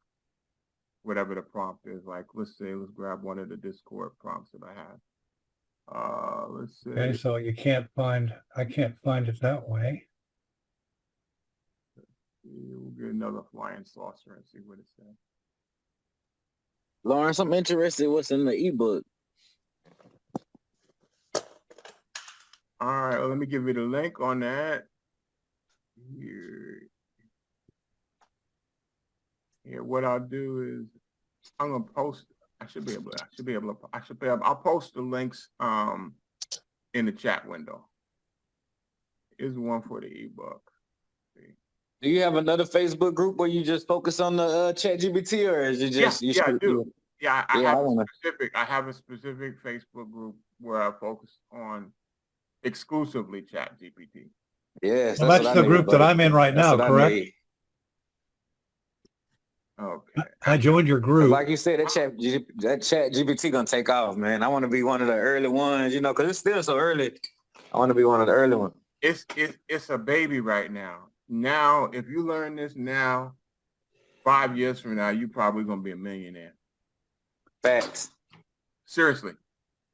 whatever the prompt is. Like let's grab one of the Discord prompts that I have. Let's see. Okay, so I can't find it that way. We'll get another flying saucer and see what it says. Lawrence, I'm interested what's in the ebook. All right, well, let me give you the link on that. Here, what I'll do is I'm gonna post. I'll post the links in the chat window. Here's one for the ebook. Do you have another Facebook group where you just focus on the ChatGPT, or is it just I do. Yeah, I have a specific Facebook group where I focus on exclusively ChatGPT. Yes, well, that's the group that I'm in right now, correct? Okay. I joined your group. Like you said, that ChatGPT gonna take off, man. I want to be one of the early ones, because it's still so early. I want to be one of the early ones. It's a baby right now. Now, if you learn this now, 5 years from now, you're probably gonna be a millionaire. Facts. Seriously,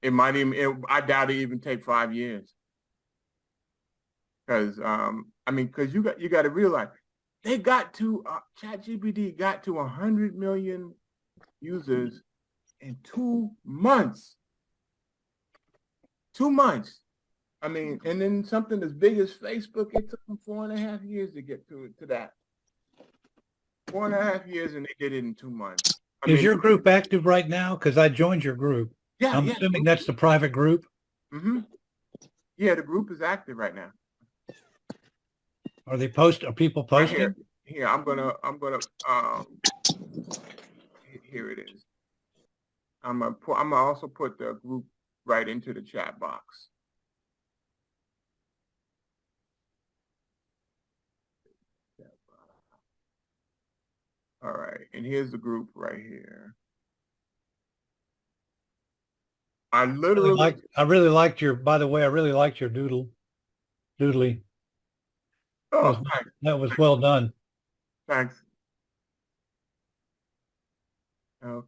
I doubt it even take 5 years. Because because you got to realize they got to ChatGPT got to 100 million users in 2 months. 2 months. And then something as big as Facebook, it took them 4.5 years to get to that. 4.5 years, and they did it in 2 months. Is your group active right now? Because I joined your group. Yeah, I'm assuming that's the private group. Mm-hmm. Yeah, the group is active right now. Are people posting? Here, I'm gonna here it is. I'm gonna also put the group right into the chat box. All right, and here's the group right here. I literally I really liked your, by the way, I really liked your doodly. oh That was well done. thanks. Okay.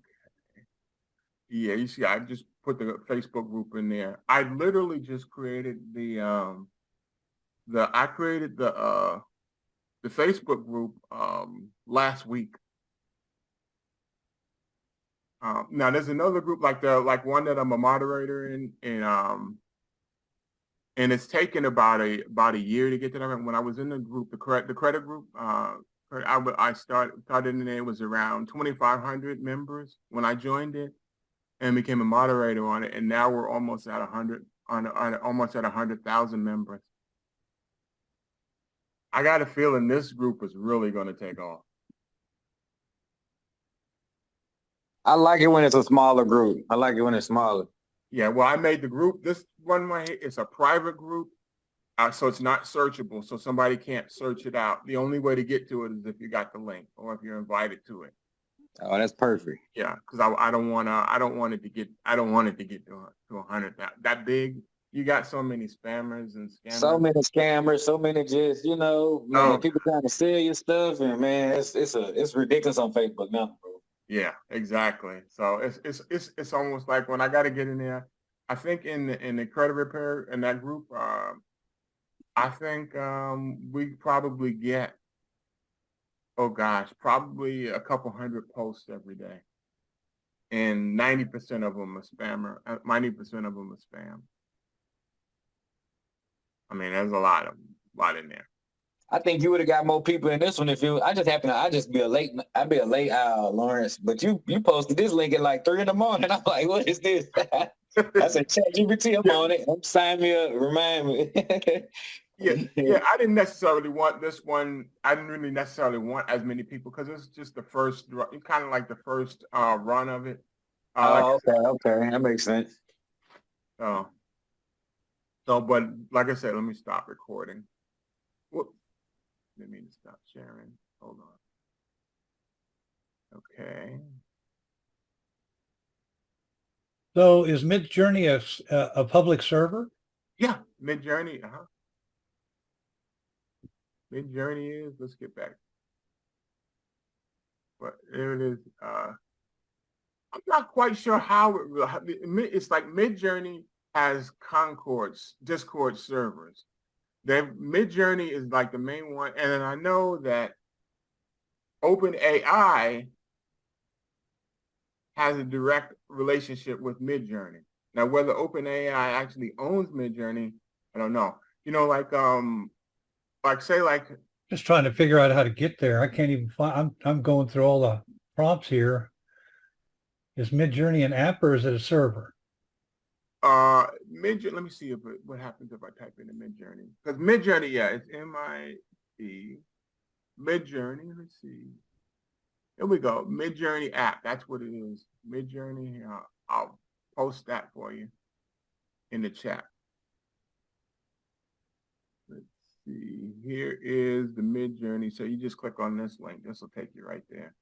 Yeah, you see, I just put the Facebook group in there. I literally just created I created the Facebook group last week. Now there's another group like one that I'm a moderator in, and it's taken about a year to get to that. When I was in the group, the credit group, I started in there. It was around 2,500 members when I joined it, and became a moderator on it. And now we're almost at 100 almost at 100,000 members. I got a feeling this group is really going to take off. I like it when it's a smaller group. I like it when it's smaller. Yeah, well, I made the group. This one right here, it's a private group, so it's not searchable, so somebody can't search it out. The only way to get to it is if you got the link or if you're invited to it. Oh, that's perfect. Yeah, because I don't want it to get to 100 that big. You got so many spammers and scammers. So many scammers, so many just man, people trying to sell your stuff, and man, it's ridiculous on Facebook now, bro. Yeah, exactly. So it's almost like when I got to get in there. I think in the credit repair in that group, I think we probably get, oh gosh, probably a couple hundred posts every day, and 90% of them are spammer. 90% of them are spam. I mean, there's a lot in there. I think you would have got more people in this one if you. I'd just be a late owl, Lawrence. But you posted this link at like 3 a.m. I'm like, what is this? I said, ChatGPT, I'm on it. Sign me up, remind me. Yeah. I didn't necessarily want this one. I didn't really necessarily want as many people because it's just the first, kind of like the first run of it. Okay, that makes sense. But like I said, let me stop recording. Whoops. Didn't mean to stop sharing. Hold on. Okay. So is Midjourney a public server? Yeah, Midjourney. Midjourney is. Let's get back. But there it is. I'm not quite sure how it's like Midjourney has Discord servers. Midjourney is like the main one, and then I know that OpenAI has a direct relationship with Midjourney. Now, whether OpenAI actually owns Midjourney, I don't know. Just trying to figure out how to get there. I can't even find. I'm going through all the prompts here. Is Midjourney an app or is it a server? Midjourney. Let me see what happens if I type in Midjourney. Because Midjourney, yeah, it's MID. Midjourney. Let's see. Here we go. Midjourney app. That's what it is. Midjourney. I'll post that for you in the chat. Let's see. Here is the Midjourney. So you just click on this link. This will take you right there.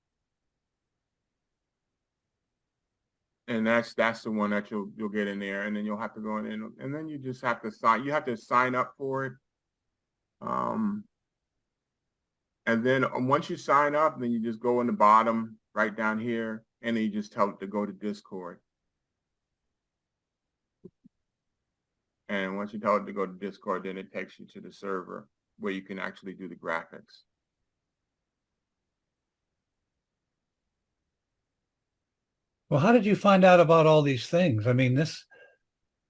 And that's the one that you'll get in there, and then you'll have to go in, and then you just have to sign. You have to sign up for it, and then once you sign up, then you just go in the bottom right down here, and then you just tell it to go to Discord. And once you tell it to go to Discord, then it takes you to the server where you can actually do the graphics. Well, how did you find out about all these things? I mean,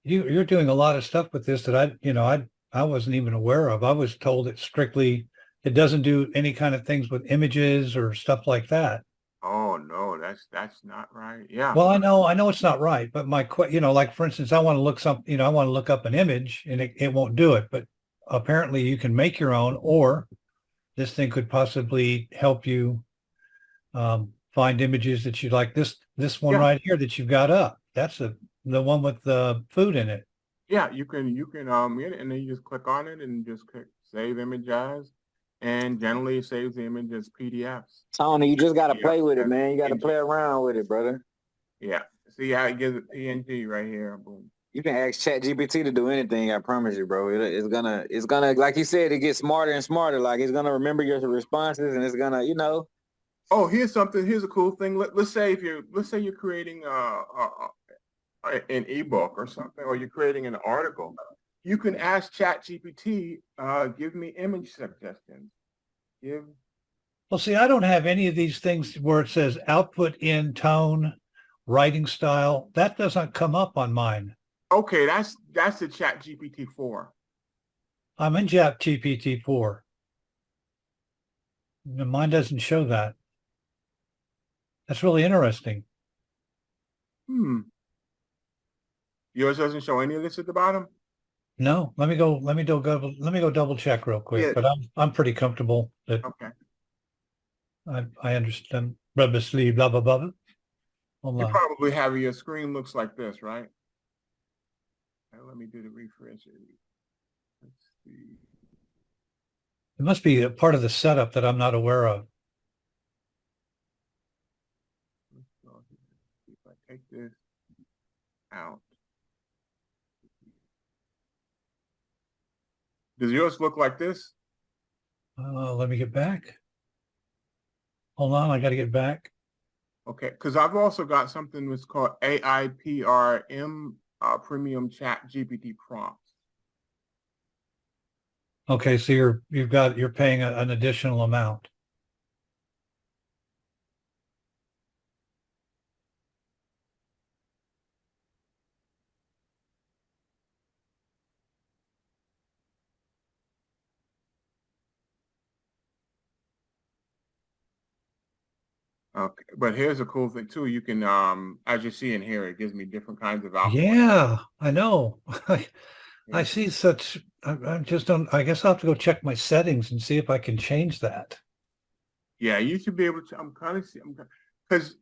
you're doing a lot of stuff with this that I wasn't even aware of. I was told it doesn't do any kind of things with images or stuff like that. Oh no, that's not right. Yeah. Well, I know it's not right, but like for instance, I want to look up an image and it won't do it, but apparently you can make your own, or this thing could possibly help you find find images that you like. This one Yeah. right here that you've got up. That's the one with the food in it. Yeah, you can and then you just click on it and just click save image as, and generally it saves the image as PDFs. Tony, you just got to Yeah, play with it, that's man. You got to PNG. play around with it, brother. Yeah. See how it gives it PNG right here. Boom. You can ask ChatGPT to do anything. I promise you, bro. It's gonna, like you said, it gets smarter and smarter. Like it's gonna remember your responses, and it's gonna, Oh, here's something. Here's a cool thing. Let's say you're creating an ebook or something, or you're creating an article. You can ask ChatGPT, give me image suggestions. Well, see, I don't have any of these things where it says output in tone, writing style. That doesn't come up on mine. Okay, that's the ChatGPT 4. I'm in ChatGPT 4. Mine doesn't show that. That's really interesting. Yours doesn't show any of this at the bottom? No, let me go double check real quick. Yeah. But I'm pretty comfortable that Okay. I understand. Blah blah blah blah blah. Hold You on. probably have your screen looks like this, right? Let me do the refresh. Let's see. It must be a part of the setup that I'm not aware of. If I take this out. Does yours look like this? Let me get back. Hold on, I got to get back. Okay, because I've also got something that's called AIPRM Premium Chat GPT Prompts. Okay, so you're paying an additional amount. Okay, but here's a cool thing too. You can, as you see in here, it gives me different kinds of output. Yeah, I know. I Yeah. see such. I just don't. I guess I'll have to go check my settings and see if I can change that. Yeah, you should be able to. I'm kind of because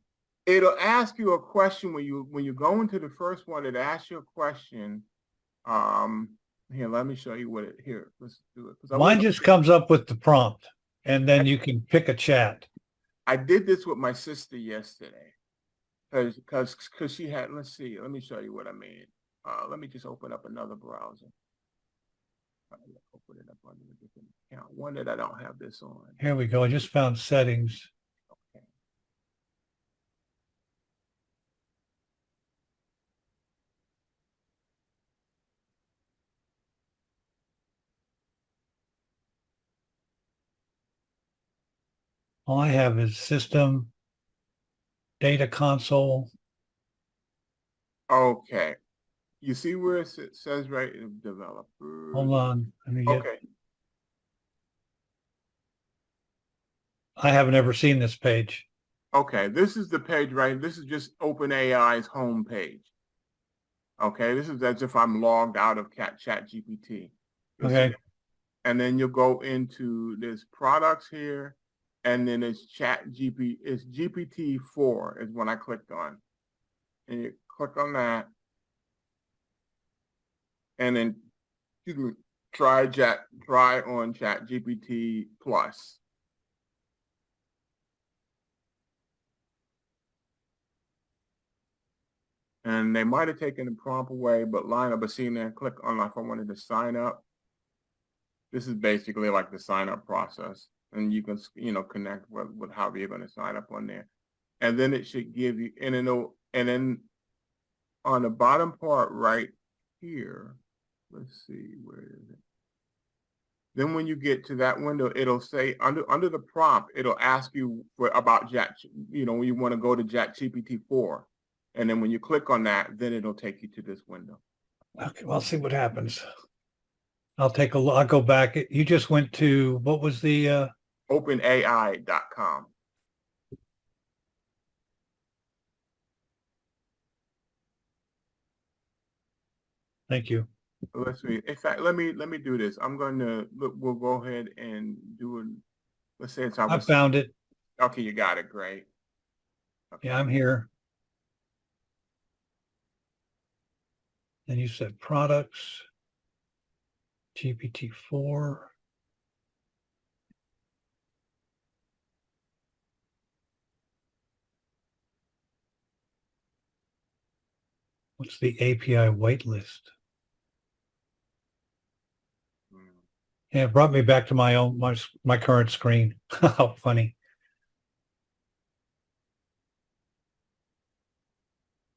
it'll ask you a question when you go into the first one. It asks you a question. Here, let me show you what it here. Let's do it. Mine just comes up with the prompt, and then you can pick a chat. I did this with my sister yesterday, because she had. Let's see. Let me show you what I mean. Let me just open up another browser. Open it up on a different account, one that I don't have this on. Here we go. I just found settings. Okay. All I have is system, data console. Okay. You see where it says right in developer. Hold on. Let me get. Okay. I haven't ever seen this page. Okay. This is the page, right? This is just OpenAI's home page. Okay. This is as if I'm logged out of ChatGPT. Okay. And then you'll go into this products here, and then it's it's GPT-4 is when I clicked on. And you click on that. And then try on ChatGPT Plus. And they might have taken the prompt away, but see there, click on if I wanted to sign up. This is basically like the sign up process. And you can, connect with however you're going to sign up on there. And then it should give you, and then on the bottom part right here, let's see, where is it? Then when you get to that window, it'll say under the prompt, it'll ask you about when you want to go to ChatGPT 4. And then when you click on that, then it'll take you to this window. Okay, well, I'll see what happens. I'll take a look. I'll go back. You just went to, what was the? OpenAI.com. Thank you. Let's see. In fact, let me do this. I'm going to look. We'll go ahead and do it. Let's say it's. I found it. Okay, you got it. Great. Okay. Yeah, I'm here. Then you said products, GPT-4. What's the API waitlist? Hmm. Yeah, it brought me back to my current screen. How funny.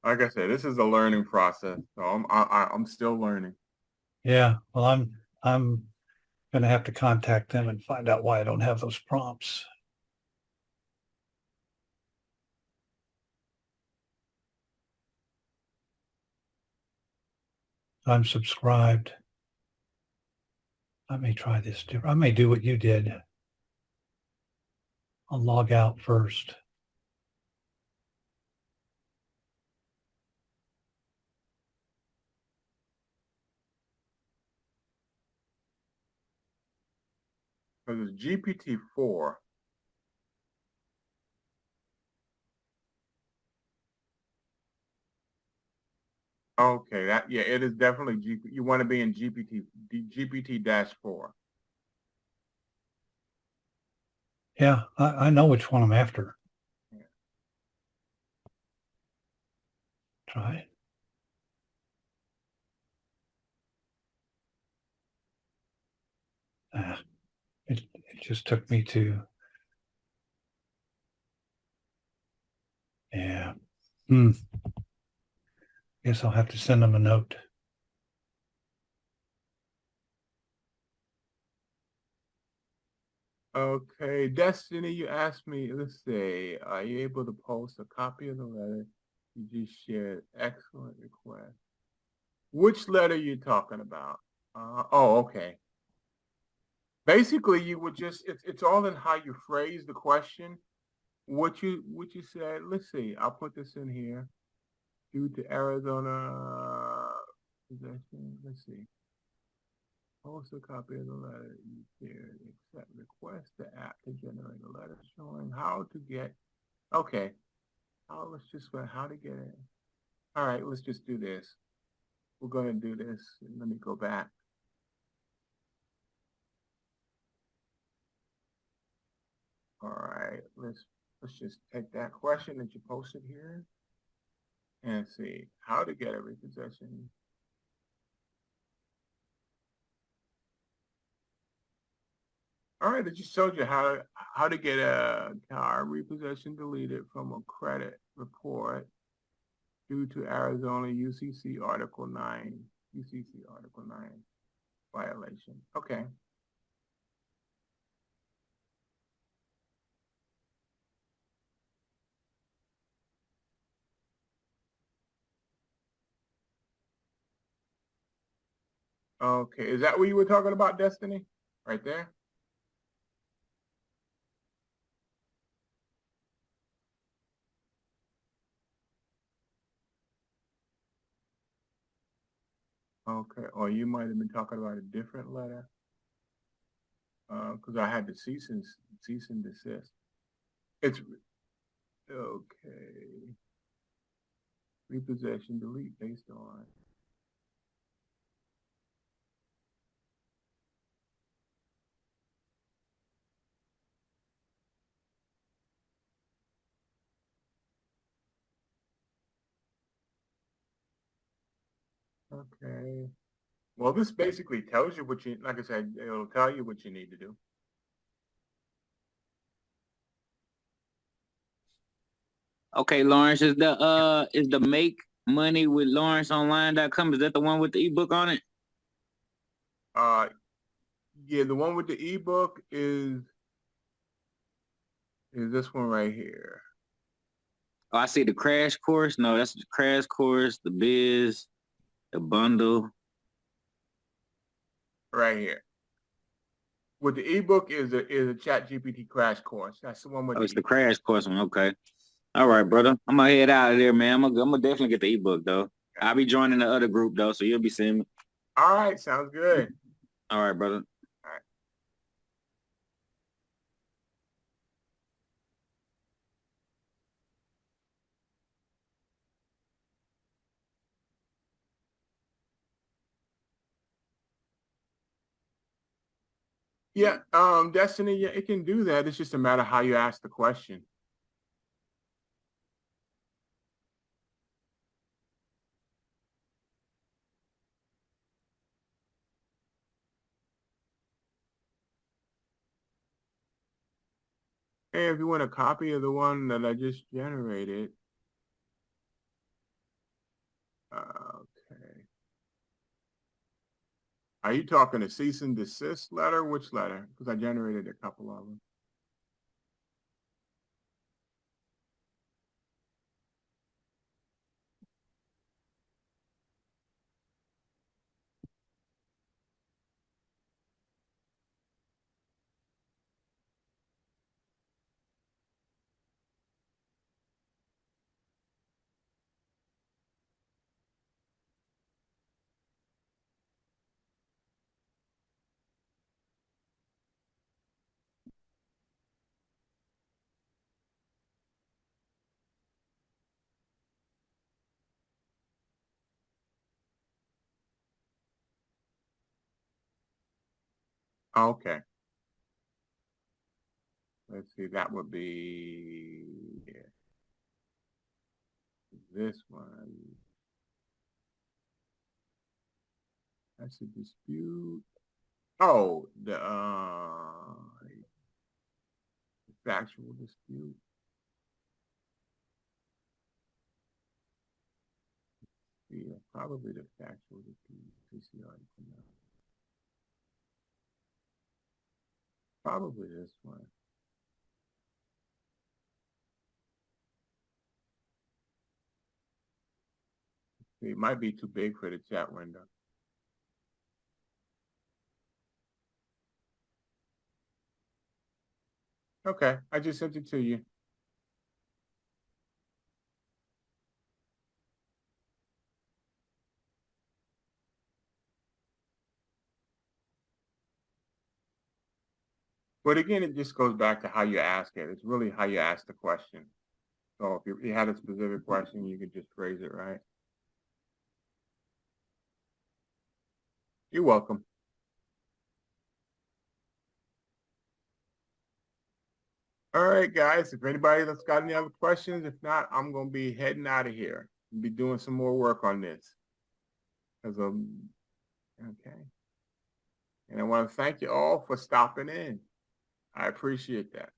Like I said, this is a learning process, so I'm still learning. Yeah, well, I'm gonna have to contact them and find out why I don't have those prompts. I'm subscribed. I may try this too. I may do what you did. I'll log out first. Because it's GPT-4. Okay, yeah, it is definitely You want to be in GPT-4. Yeah, I know which one I'm after. Yeah. Try it. It just took me to, yeah. Guess I'll have to send them a note. Okay, Destiny, you asked me, let's see, are you able to post a copy of the letter you just shared? Excellent request. Which letter are you talking about? Oh, okay. Basically, you would just, it's all in how you phrase the question. What you said, let's see, I'll put this in here. Due to Arizona possession, let's see. Post a copy of the letter you shared, accept request the app to generate a letter showing how to get, okay. Let's just, how to get it. All right, let's just do this. We're going to do this. Let me go back. All right, let's just take that question that you posted here and see how to get a repossession. All right, I just showed you how to get a car repossession deleted from a credit report due to Arizona UCC Article 9 violation. Okay. Okay, is that what you were talking about, Destiny? Right there? Okay, or you might have been talking about a different letter. Because I had the cease and desist. It's okay. Repossession delete based on. Okay. Well, this basically tells you what you, like I said, it'll tell you what you need to do. Okay, Lawrence, is the make money with LawrenceOnline.com? Is that the one with the ebook on it? Uh, yeah, the one with the ebook is this one right here, Oh, I see the crash course. No, that's the crash course, the biz, the bundle. right here. With the ebook is a ChatGPT crash course. That's the one with Oh, the it's the ebook. crash course one. Okay. All right, brother. I'm gonna head out of there, man. I'm gonna definitely get the ebook though. I'll be joining the other group though, so you'll be seeing me. All right, sounds good. All right, brother. All right. Yeah, Destiny, yeah, it can do that. It's just a matter of how you ask the question. Hey, if you want a copy of the one that I just generated, okay. Are you talking a cease and desist letter? Which letter? Because I generated a couple of them. Okay. Let's see. That would be this one. That's a dispute. Oh, the factual dispute. Yeah, probably the factual dispute. PCR. Probably this one. It might be too big for the chat window. Okay, I just sent it to you. But again, it just goes back to how you ask it. It's really how you ask the question. So if you had a specific question, you could just phrase it right. You're welcome. All right, guys. If anybody that's got any other questions, if not, I'm going to be heading out of here. I'll be doing some more work on this. Okay. And I want to thank you all for stopping in. I appreciate that.